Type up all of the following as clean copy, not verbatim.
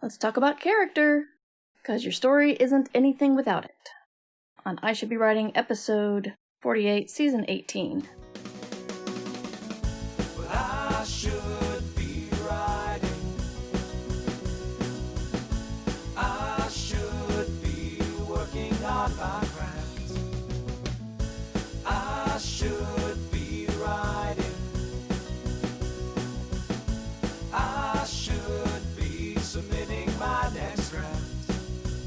Let's talk about character, because your story isn't anything without it. On I Should Be Writing, episode 48, season 18. Well, I should be writing. I should be working on my craft. I should be writing. I should be submitting my next draft.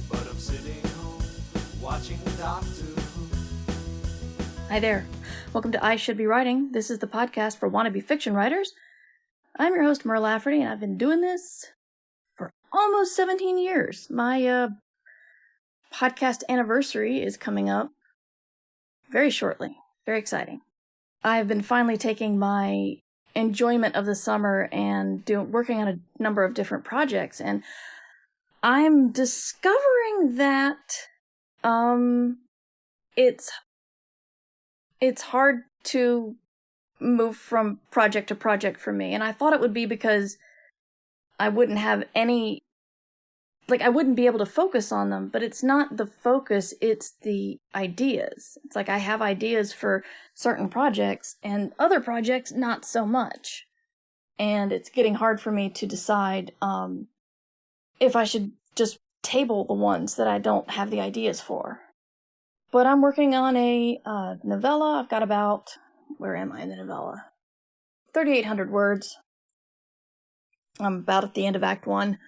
But I'm sitting home watching Doctor Who. Hi there. Welcome to I Should Be Writing. This is the podcast for wannabe fiction writers. I'm your host, Merle Lafferty, and I've been doing this for almost 17 years. My podcast anniversary is coming up very shortly. Very exciting. I've been finally taking my enjoyment of the summer and working on a number of different projects, and I'm discovering that it's hard to move from project to project for me. And I thought it would be because I wouldn't have any, I wouldn't be able to focus on them, but it's not the focus, it's the ideas. It's like I have ideas for certain projects and other projects not so much. And it's getting hard for me to decide if I should just table the ones that I don't have the ideas for. But I'm working on a novella. I've got about, where am I in the novella? 3,800 words. I'm about at the end of Act 1.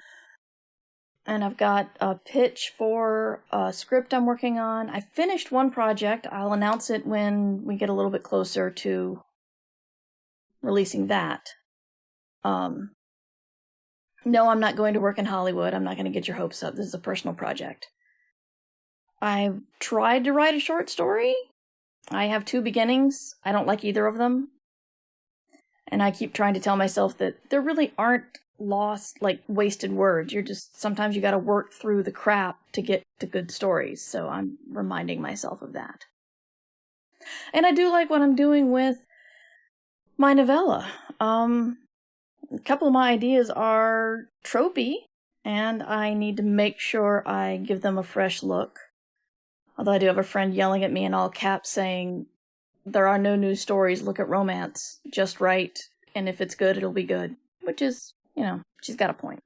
And I've got a pitch for a script I'm working on. I finished one project. I'll announce it when we get a little bit closer to releasing that. No, I'm not going to work in Hollywood. I'm not going to get your hopes up. This is a personal project. I've tried to write a short story. I have 2 beginnings. I don't like either of them. And I keep trying to tell myself that there really aren't wasted words. Sometimes you gotta work through the crap to get to good stories. So I'm reminding myself of that. And I do like what I'm doing with my novella. A couple of my ideas are tropey, and I need to make sure I give them a fresh look. Although I do have a friend yelling at me in all caps saying, there are no new stories, look at romance. Just write, and if it's good, it'll be good. Which is, she's got a point.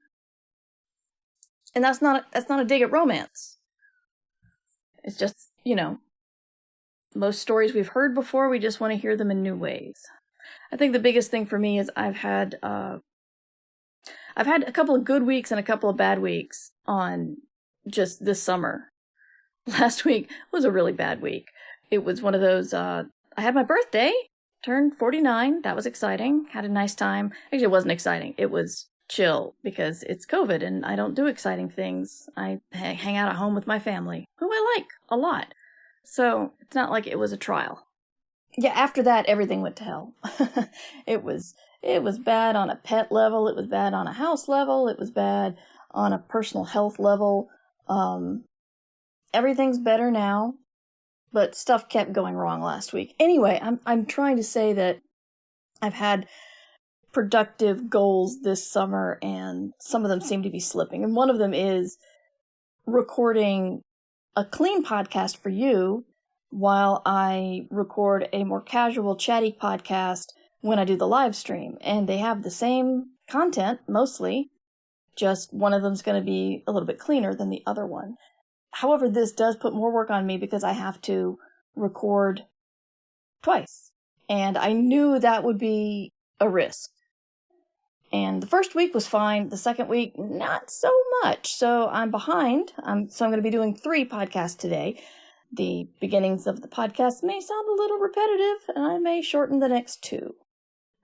And that's not a dig at romance. It's just, most stories we've heard before, we just want to hear them in new ways. I think the biggest thing for me is I've had a couple of good weeks and a couple of bad weeks on just this summer. Last week was a really bad week. It was one of those, I had my birthday, turned 49. That was exciting. Had a nice time. Actually, it wasn't exciting. It was chill because it's COVID and I don't do exciting things. I hang out at home with my family, who I like a lot. So it's not like it was a trial. Yeah, after that, everything went to hell. It was bad on a pet level. It was bad on a house level. It was bad on a personal health level. Everything's better now, but stuff kept going wrong last week. Anyway, I'm trying to say that I've had productive goals this summer, and some of them seem to be slipping. And one of them is recording a clean podcast for you while I record a more casual, chatty podcast when I do the live stream. And they have the same content, mostly, just one of them's going to be a little bit cleaner than the other one. However, this does put more work on me because I have to record twice. And I knew that would be a risk. And the first week was fine. The second week, not so much. So I'm behind. So I'm going to be doing 3 podcasts today. The beginnings of the podcast may sound a little repetitive, and I may shorten the next 2.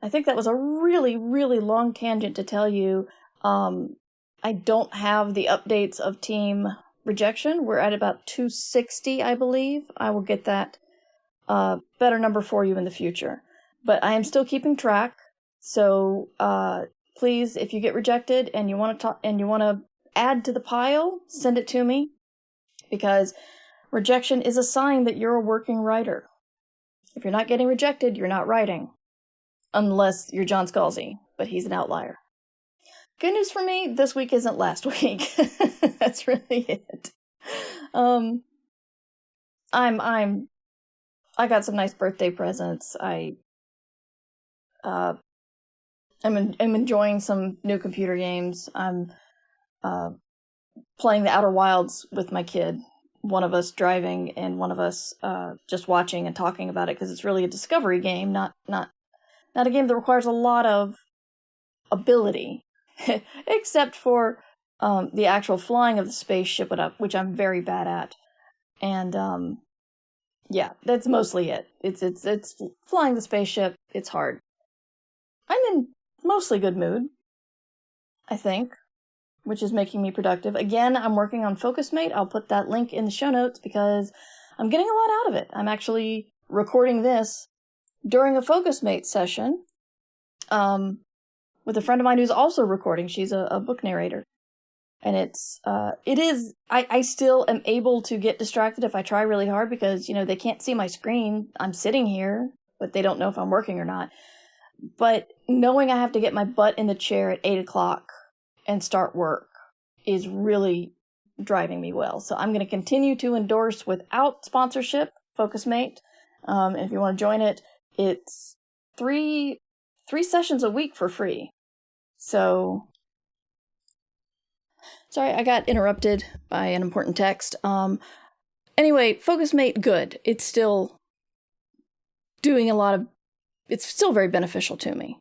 I think that was a really, really long tangent to tell you. I don't have the updates of Team Rejection. We're at about 260, I believe. I will get that better number for you in the future. But I am still keeping track. So please, if you get rejected and you want to add to the pile, send it to me, because rejection is a sign that you're a working writer. If you're not getting rejected, you're not writing, unless you're John Scalzi, but he's an outlier. Good news for me, this week isn't last week. That's really it. I got some nice birthday presents. I'm enjoying some new computer games. I'm playing the Outer Wilds with my kid. One of us driving and one of us just watching and talking about it, because it's really a discovery game, not a game that requires a lot of ability, except for the actual flying of the spaceship, which I'm very bad at. And yeah, that's mostly it. It's flying the spaceship. It's hard. I'm in mostly good mood, I think, which is making me productive. Again, I'm working on FocusMate. I'll put that link in the show notes because I'm getting a lot out of it. I'm actually recording this during a FocusMate session with a friend of mine who's also recording. She's a book narrator. And I still am able to get distracted if I try really hard because, they can't see my screen. I'm sitting here, but they don't know if I'm working or not. But knowing I have to get my butt in the chair at 8 o'clock and start work is really driving me well. So I'm going to continue to endorse without sponsorship, FocusMate. If you want to join it, it's three sessions a week for free. So, sorry, I got interrupted by an important text. Anyway, FocusMate, good. It's still it's still very beneficial to me.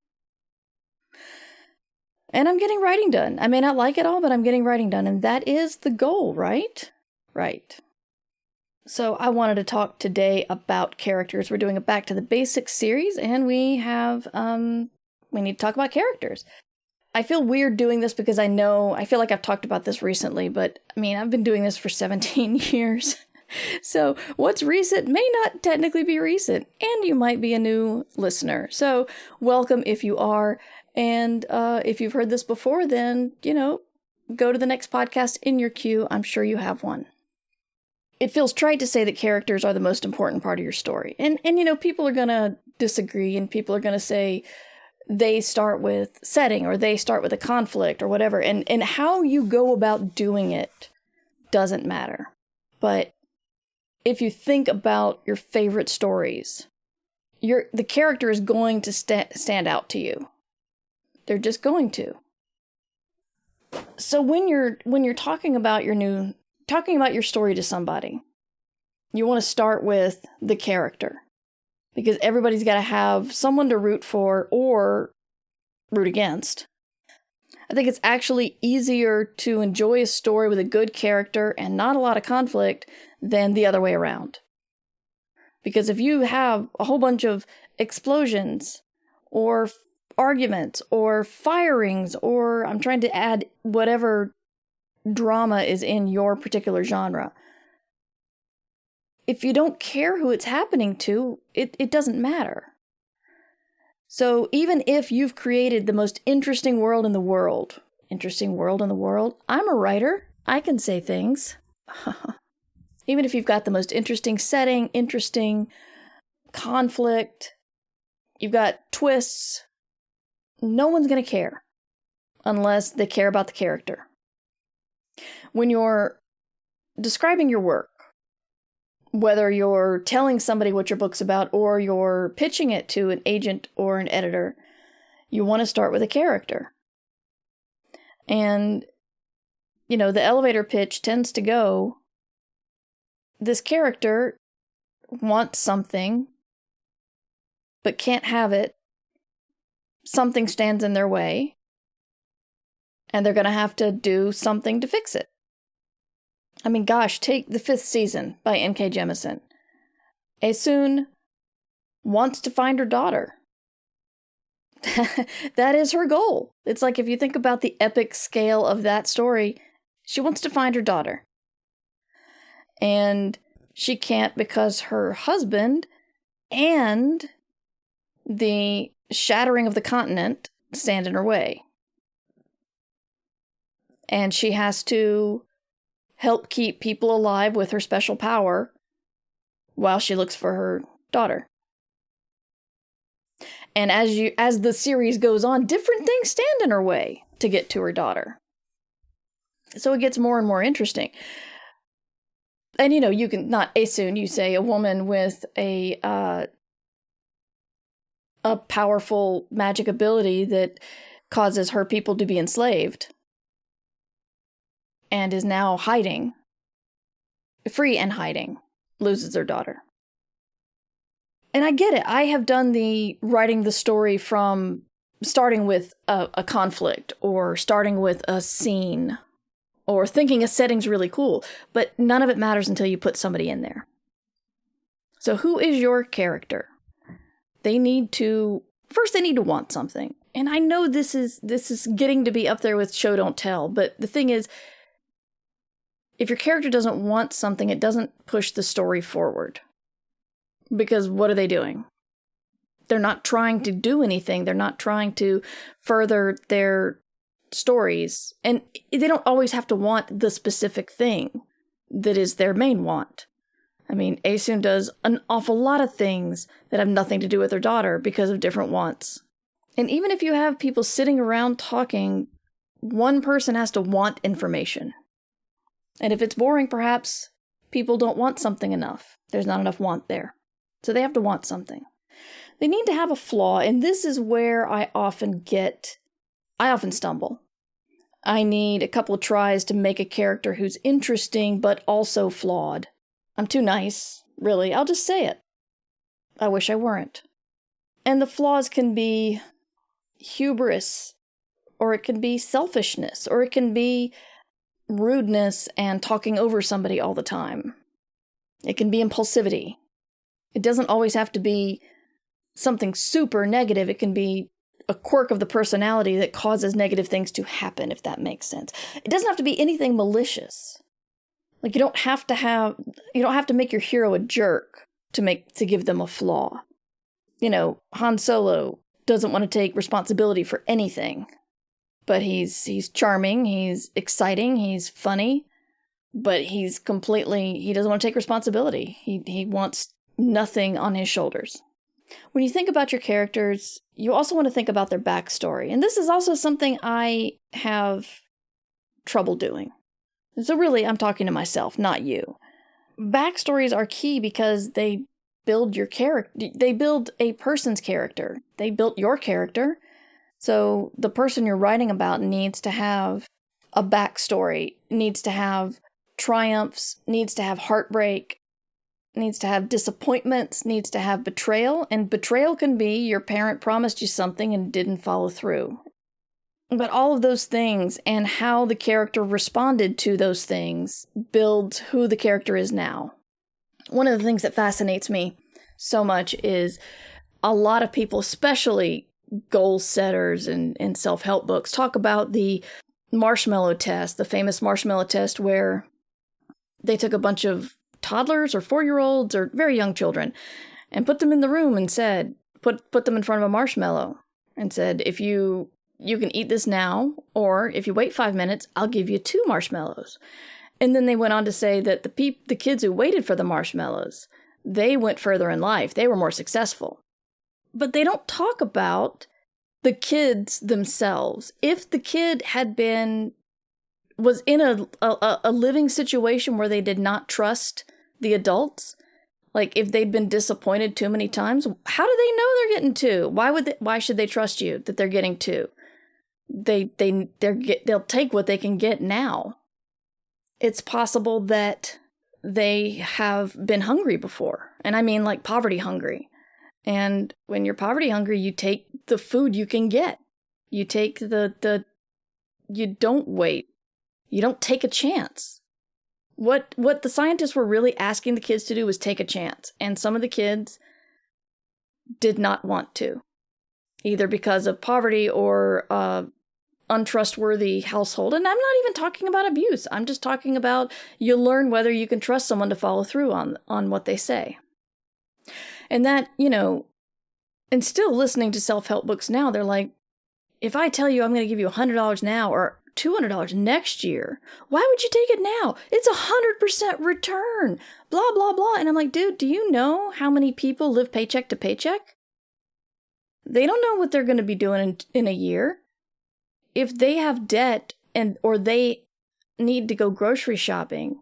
And I'm getting writing done. I may not like it all, but I'm getting writing done. And that is the goal, right? Right. So I wanted to talk today about characters. We're doing a Back to the Basics series, and we need to talk about characters. I feel weird doing this because I feel like I've talked about this recently, but I've been doing this for 17 years. So what's recent may not technically be recent, and you might be a new listener. So welcome if you are. And if you've heard this before, then, go to the next podcast in your queue. I'm sure you have one. It feels trite to say that characters are the most important part of your story. And people are going to disagree, and people are going to say they start with setting or they start with a conflict or whatever. And how you go about doing it doesn't matter. But if you think about your favorite stories, the character is going to stand out to you. They're just going to. So when you're talking about your story to somebody, you want to start with the character, because everybody's got to have someone to root for or root against. I think it's actually easier to enjoy a story with a good character and not a lot of conflict than the other way around. Because if you have a whole bunch of explosions or arguments or firings, or I'm trying to add whatever drama is in your particular genre, if you don't care who it's happening to, it doesn't matter. So even if you've created the most interesting world in the world, I'm a writer, I can say things. Even if you've got the most interesting setting, interesting conflict, you've got twists, no one's going to care unless they care about the character. When you're describing your work, whether you're telling somebody what your book's about or you're pitching it to an agent or an editor, you want to start with a character. And, the elevator pitch tends to go, this character wants something, but can't have it. Something stands in their way, and they're going to have to do something to fix it. Take the 5th season by N.K. Jemisin. Esun wants to find her daughter. That is her goal. It's like, if you think about the epic scale of that story, she wants to find her daughter. And she can't because her husband and the shattering of the continent stand in her way. And she has to help keep people alive with her special power while she looks for her daughter. And as the series goes on, different things stand in her way. to get to her daughter. So it gets more and more interesting. And, you can, not Aesun, you say a woman with a powerful magic ability that causes her people to be enslaved and is now hiding, free and hiding, loses their daughter. And I get it. I have done the writing the story from starting with a conflict or starting with a scene or thinking a setting's really cool, but none of it matters until you put somebody in there. So who is your character? They need to want something. And I know this is getting to be up there with show don't tell, but the thing is, if your character doesn't want something, it doesn't push the story forward. Because what are they doing? They're not trying to do anything. They're not trying to further their stories. And they don't always have to want the specific thing that is their main want. I mean, Aesun does an awful lot of things that have nothing to do with her daughter because of different wants. And even if you have people sitting around talking, one person has to want information. And if it's boring, perhaps people don't want something enough. There's not enough want there. So they have to want something. They need to have a flaw, and this is where I often stumble. I need a couple of tries to make a character who's interesting, but also flawed. I'm too nice, really. I'll just say it. I wish I weren't. And the flaws can be hubris, or it can be selfishness, or it can be rudeness and talking over somebody all the time. It can be impulsivity. It doesn't always have to be something super negative. It can be a quirk of the personality that causes negative things to happen, if that makes sense. It doesn't have to be anything malicious. Like, you don't have to make your hero a jerk to give them a flaw. Han Solo doesn't want to take responsibility for anything. But he's charming, he's exciting, he's funny, but he doesn't want to take responsibility. He wants nothing on his shoulders. When you think about your characters, you also want to think about their backstory. And this is also something I have trouble doing. So really, I'm talking to myself, not you. Backstories are key because they build your character. They build a person's character. They built your character. So the person you're writing about needs to have a backstory, needs to have triumphs, needs to have heartbreak, needs to have disappointments, needs to have betrayal. And betrayal can be your parent promised you something and didn't follow through. But all of those things and how the character responded to those things builds who the character is now. One of the things that fascinates me so much is a lot of people, especially goal setters and self-help books, talk about the marshmallow test, the famous marshmallow test where they took a bunch of toddlers or 4-year-olds or very young children and put them in the room and said, put them in front of a marshmallow and said, if you can eat this now, or if you wait 5 minutes, I'll give you 2 marshmallows. And then they went on to say that the kids who waited for the marshmallows, they went further in life. They were more successful. But they don't talk about the kids themselves. If the kid was in a living situation where they did not trust the adults, like if they'd been disappointed too many times, how do they know they're getting 2? Why should they trust you that they're getting 2? They'll take what they can get now. It's possible that they have been hungry before. And I mean like poverty hungry. And when you're poverty hungry, you take the food you can get. You take you don't wait. You don't take a chance. What the scientists were really asking the kids to do was take a chance. And some of the kids did not want to. Either because of poverty or untrustworthy household. And I'm not even talking about abuse. I'm just talking about you learn whether you can trust someone to follow through on what they say. And that, and still listening to self-help books now, they're like, if I tell you I'm going to give you $100 now or $200 next year, why would you take it now? It's 100% return, blah, blah, blah. And I'm like, dude, do you know how many people live paycheck to paycheck? They don't know what they're going to be doing in a year. if they have debt or they need to go grocery shopping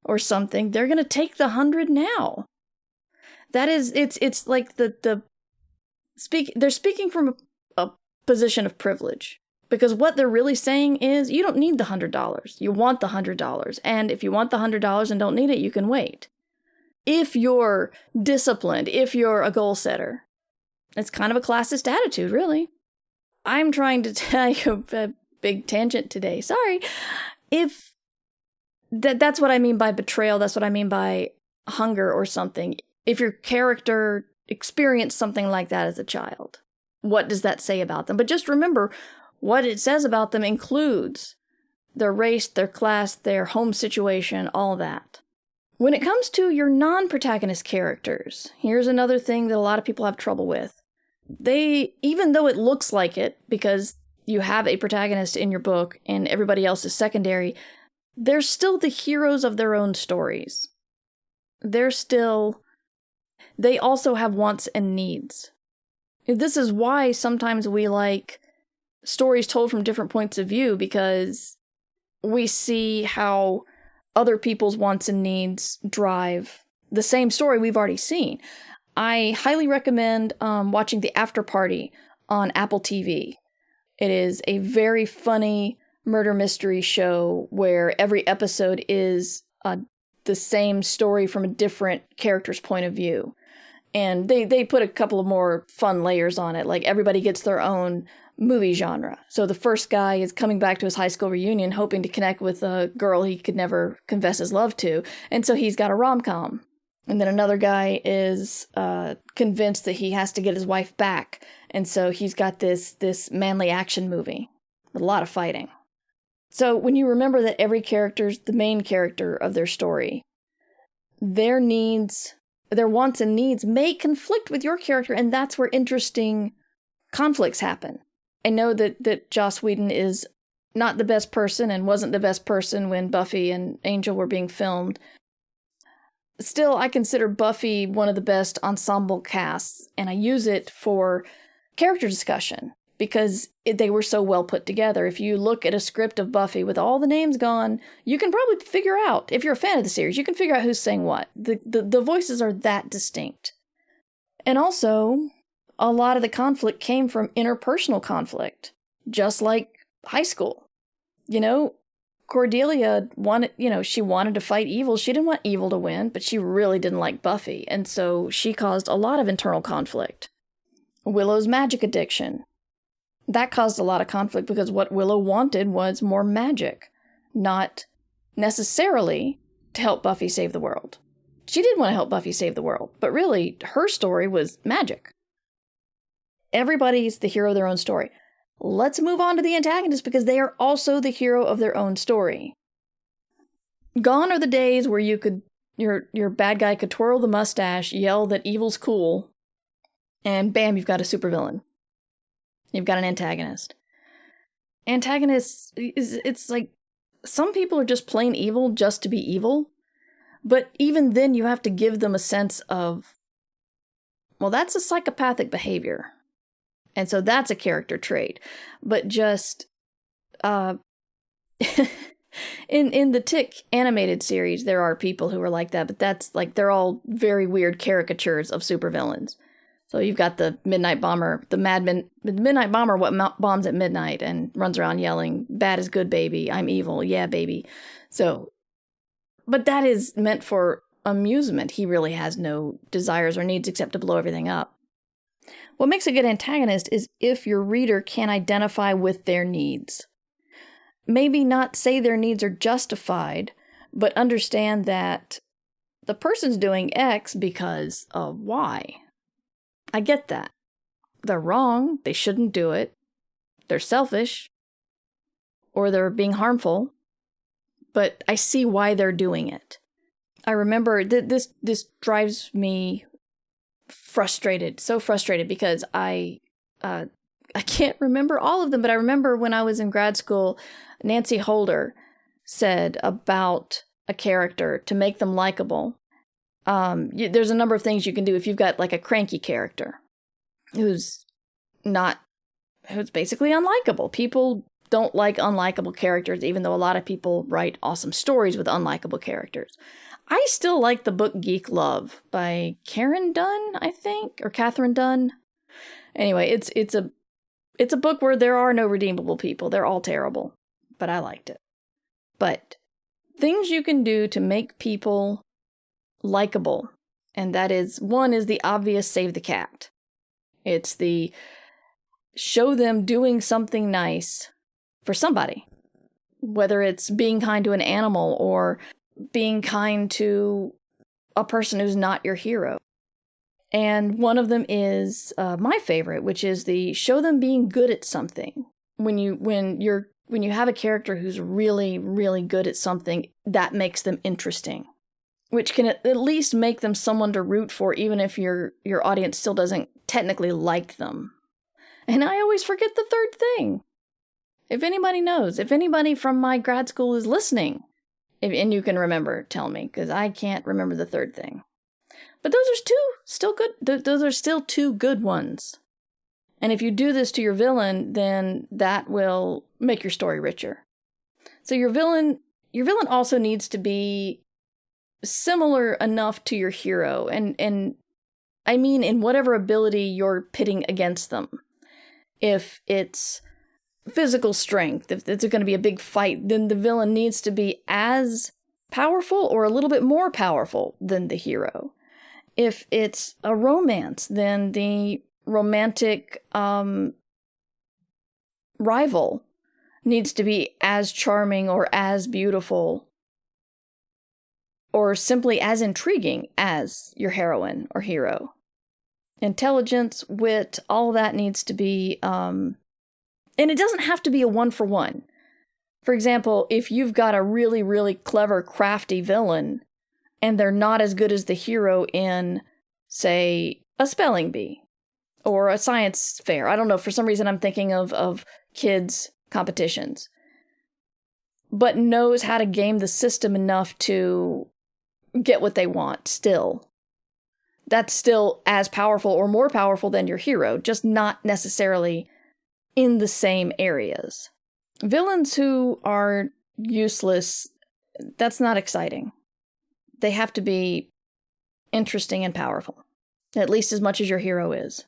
or something, they're going to take the 100 now. That is, it's like they're speaking from a position of privilege. Because what they're really saying is, you don't need the $100. You want the $100. And if you want the $100 and don't need it, you can wait. If you're disciplined, if you're a goal setter. It's kind of a classist attitude, really. I'm trying to tell you a big tangent today. Sorry. If that's what I mean by betrayal, that's what I mean by hunger or something. If your character experienced something like that as a child, what does that say about them? But just remember, what it says about them includes their race, their class, their home situation, all that. When it comes to your non-protagonist characters, here's another thing that a lot of people have trouble with. They, even though it looks like it, because you have a protagonist in your book and everybody else is secondary, they're still the heroes of their own stories. They also have wants and needs. This is why sometimes we like stories told from different points of view, because we see how other people's wants and needs drive the same story we've already seen. I highly recommend watching The After Party on Apple TV. It is a very funny murder mystery show where every episode is the same story from a different character's point of view. And they put a couple of more fun layers on it, like everybody gets their own movie genre. So the first guy is coming back to his high school reunion hoping to connect with a girl he could never confess his love to, and so he's got a rom-com. And then another guy is convinced that he has to get his wife back, and so he's got this manly action movie with a lot of fighting. So when you remember that every character's the main character of their story, their needs, their wants and needs may conflict with your character, and that's where interesting conflicts happen. I know that Joss Whedon is not the best person and wasn't the best person when Buffy and Angel were being filmed. Still, I consider Buffy one of the best ensemble casts, and I use it for character discussion because they were so well put together. If you look at a script of Buffy with all the names gone, you can probably figure out, if you're a fan of the series, you can figure out who's saying what. The voices are that distinct. And also, a lot of the conflict came from interpersonal conflict, just like high school. You know, Cordelia she wanted to fight evil. She didn't want evil to win, but she really didn't like Buffy, and so she caused a lot of internal conflict. Willow's magic addiction. That caused a lot of conflict because what Willow wanted was more magic, not necessarily to help Buffy save the world. She did want to help Buffy save the world, but really, her story was magic. Everybody's the hero of their own story. Let's move on to the antagonists because they are also the hero of their own story. Gone are the days where your bad guy could twirl the mustache, yell that evil's cool, and bam, you've got a supervillain. You've got an antagonist. Antagonists, it's like, some people are just plain evil just to be evil, but even then you have to give them a sense of, well, that's a psychopathic behavior. And so that's a character trait. But just, in the Tick animated series, there are people who are like that, but that's like, they're all very weird caricatures of supervillains. So you've got the Midnight Bomber, the Midnight Bomber, what bombs at midnight and runs around yelling, "Bad is good, baby. I'm evil. Yeah, baby." So, but that is meant for amusement. He really has no desires or needs except to blow everything up. What makes a good antagonist is if your reader can identify with their needs. Maybe not say their needs are justified, but understand that the person's doing X because of Y. I get that. They're wrong. They shouldn't do it. They're selfish. Or they're being harmful. But I see why they're doing it. I remember this drives me frustrated, so frustrated, because I can't remember all of them, but I remember when I was in grad school, Nancy Holder said about a character to make them likable. There's a number of things you can do if you've got like a cranky character who's basically unlikable. People don't like unlikable characters, even though a lot of people write awesome stories with unlikable characters. I still like the book Geek Love by Karen Dunn, I think, or Catherine Dunn. Anyway, it's a book where there are no redeemable people. They're all terrible, but I liked it. But things you can do to make people likable, and that is, one is the obvious save the cat. It's the show them doing something nice for somebody, whether it's being kind to an animal or being kind to a person who's not your hero. And one of them is my favorite, which is the show them being good at something. When you have a character who's really, really good at something, that makes them interesting, which can at least make them someone to root for, even if your audience still doesn't technically like them. And I always forget the third thing. If anybody knows, if anybody from my grad school is listening, and you can remember, tell me, because I can't remember the third thing. But those are still good. Those are still two good ones. And if you do this to your villain, then that will make your story richer. So your villain also needs to be similar enough to your hero, and I mean in whatever ability you're pitting against them. If it's physical strength, if it's going to be a big fight, then the villain needs to be as powerful or a little bit more powerful than the hero. If it's a romance, then the romantic rival needs to be as charming or as beautiful or simply as intriguing as your heroine or hero. Intelligence, wit, all that needs to be, and it doesn't have to be a one-for-one. For example, if you've got a really, really clever, crafty villain, and they're not as good as the hero in, say, a spelling bee, or a science fair. I don't know, for some reason I'm thinking of kids' competitions. But knows how to game the system enough to get what they want still. That's still as powerful or more powerful than your hero, just not necessarily in the same areas. Villains who are useless, that's not exciting. They have to be interesting and powerful, at least as much as your hero is.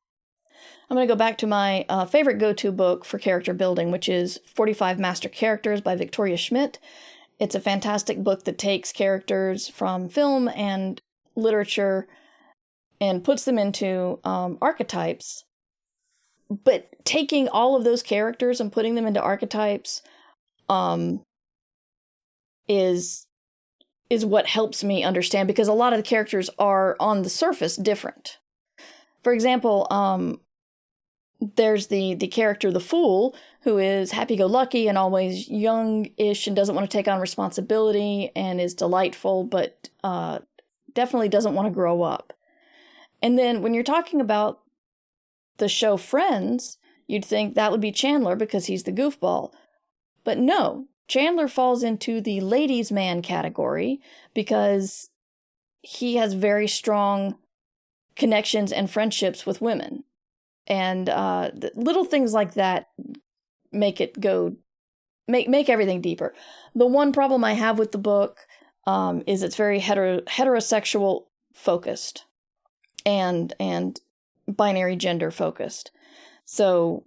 I'm going to go back to my favorite go-to book for character building, which is 45 Master Characters by Victoria Schmidt. It's a fantastic book that takes characters from film and literature and puts them into archetypes. But taking all of those characters and putting them into archetypes is what helps me understand, because a lot of the characters are on the surface different. For example, there's the character, the Fool, who is happy-go-lucky and always young-ish and doesn't want to take on responsibility and is delightful, but definitely doesn't want to grow up. And then when you're talking about the show Friends, you'd think that would be Chandler because he's the goofball. But no, Chandler falls into the ladies' man category because he has very strong connections and friendships with women. And little things like that make it go, make everything deeper. The one problem I have with the book is it's very heterosexual focused and binary gender focused. So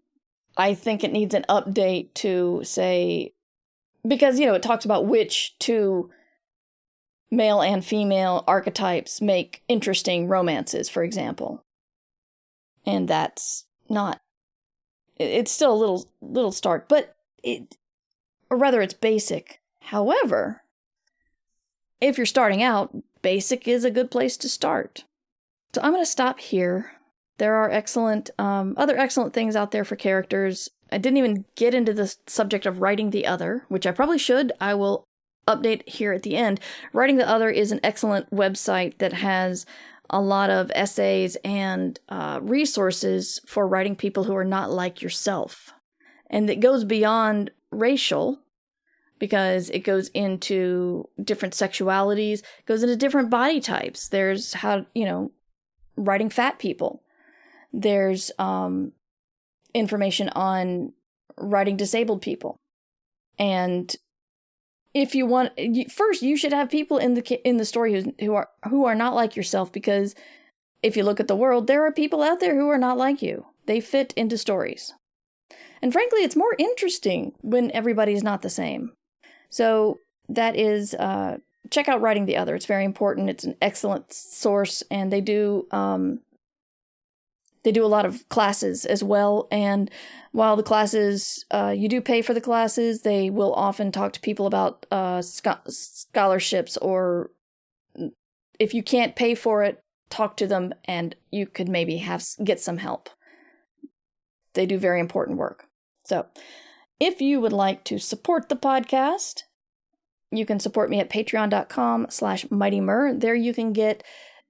I think it needs an update to say, because, it talks about which two male and female archetypes make interesting romances, for example. And that's not, it's still a little stark, but it's basic. However, if you're starting out, basic is a good place to start. So I'm going to stop here. There are other excellent things out there for characters. I didn't even get into the subject of Writing the Other, which I probably should. I will update here at the end. Writing the Other is an excellent website that has a lot of essays and resources for writing people who are not like yourself. And it goes beyond racial, because it goes into different sexualities, goes into different body types. There's writing fat people. There's information on writing disabled people. And if you want, first you should have people in the story who are not like yourself, because if you look at the world, there are people out there who are not like you. They fit into stories. And frankly, it's more interesting when everybody's not the same. So that is, check out Writing the Other. It's very important. It's an excellent source, and they do a lot of classes as well. And while the classes, you do pay for the classes, they will often talk to people about scholarships, or if you can't pay for it, talk to them and you could maybe get some help. They do very important work. So if you would like to support the podcast, you can support me at patreon.com/mightymur. There you can get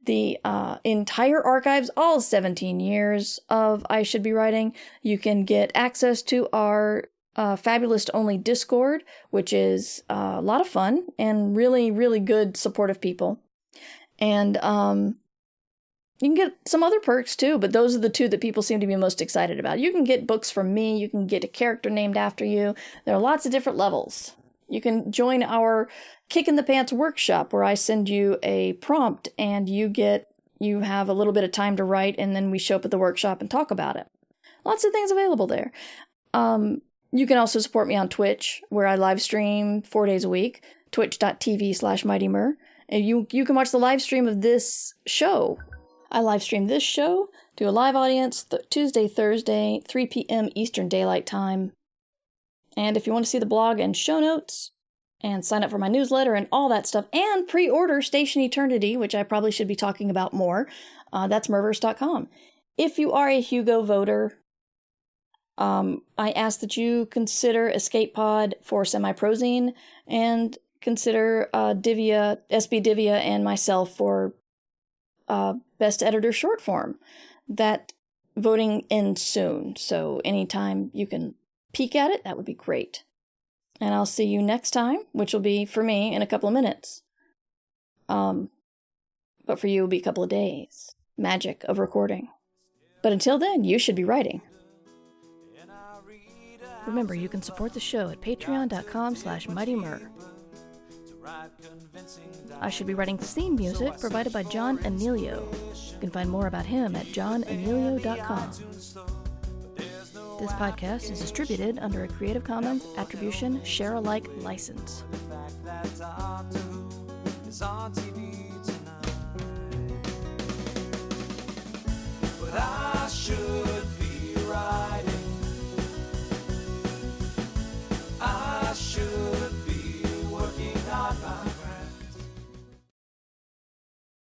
the entire archives, all 17 years of I Should Be Writing. You can get access to our Fabulist Only Discord, which is a lot of fun and really, really good supportive people. And you can get some other perks too, but those are the two that people seem to be most excited about. You can get books from me. You can get a character named after you. There are lots of different levels. You can join our Kick in the Pants workshop, where I send you a prompt and you have a little bit of time to write, and then we show up at the workshop and talk about it. Lots of things available there. You can also support me on Twitch, where I live stream 4 days a week, twitch.tv/mightymur. And you can watch the live stream of this show. I live stream this show to a live audience Tuesday, Thursday, 3 p.m. Eastern Daylight Time. And if you want to see the blog and show notes, and sign up for my newsletter and all that stuff, and pre-order Station Eternity, which I probably should be talking about more, that's Merverse.com. If you are a Hugo voter, I ask that you consider Escape Pod for semi-prozine, and consider SB Divya and myself for Best Editor Short Form. That voting ends soon, so anytime you can peek at it, that would be great. And I'll see you next time, which will be, for me, in a couple of minutes. But for you, it'll be a couple of days. Magic of recording. But until then, you should be writing. Remember, you can support the show at patreon.com/mightymur. I Should Be Writing theme music provided by John Anelio. You can find more about him at johnanelio.com. This podcast is distributed under a Creative Commons Attribution Share-alike license.